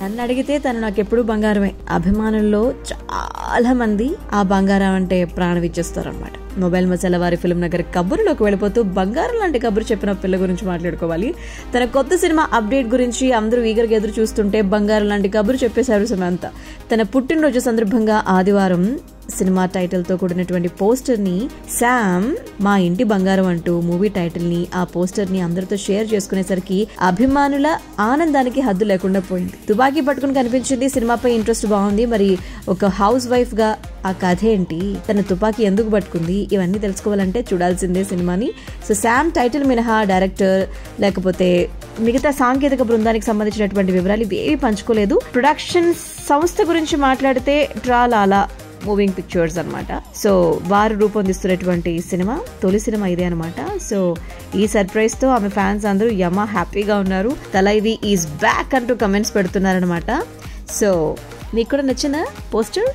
నన్ను అడిగితే తను నాకు ఎప్పుడు బంగారమే. అభిమానుల్లో చాలా మంది ఆ బంగారం అంటే ప్రాణం ఇచ్చేస్తారు అనమాట. మొబైల్ మసాలా వారి ఫిల్మ్ నగర్ కబుర్లోకి వెళ్ళిపోతూ బంగారం లాంటి కబురు చెప్పిన పిల్ల గురించి మాట్లాడుకోవాలి. తన కొత్త సినిమా అప్డేట్ గురించి అందరూ ఈగర్గా ఎదురు చూస్తుంటే బంగారం లాంటి కబురు చెప్పేశారు సమంత. తన పుట్టినరోజు సందర్భంగా ఆదివారం సినిమా టైటిల్ తో కూడినటువంటి పోస్టర్ ని శామ్ మా ఇంటి బంగారం అంటూ మూవీ టైటిల్ ని ఆ పోస్టర్ ని అందరితో షేర్ చేసుకునేసరికి అభిమానుల ఆనందానికి హద్దు లేకుండా పోయింది. తుపాకీ పట్టుకుని కనిపించింది. సినిమాపై ఇంట్రెస్ట్ బాగుంది. మరి ఒక హౌస్ వైఫ్ గా ఆ కథ ఏంటి, తన తుపాకీ ఎందుకు పట్టుకుంది, ఇవన్నీ తెలుసుకోవాలంటే చూడాల్సిందే సినిమాని. సో శామ్ టైటిల్ మినహా డైరెక్టర్ లేకపోతే మిగతా సాంకేతిక బృందానికి సంబంధించినటువంటి వివరాలు ఇవేవి పంచుకోలేదు. ప్రొడక్షన్ సంస్థ గురించి మాట్లాడితే ట్రాలాలా మూవింగ్ పిక్చర్స్ అనమాట. సో వారు రూపొందిస్తున్నటువంటి సినిమా తొలి సినిమా ఇదే అనమాట. సో ఈ సర్ప్రైజ్ తో ఆమె ఫ్యాన్స్ అందరూ యమా హ్యాపీగా ఉన్నారు. తలైవి ఈజ్ బ్యాక్ అంటూ కమెంట్స్ పెడుతున్నారనమాట. సో మీకు కూడా నచ్చిన పోస్టర్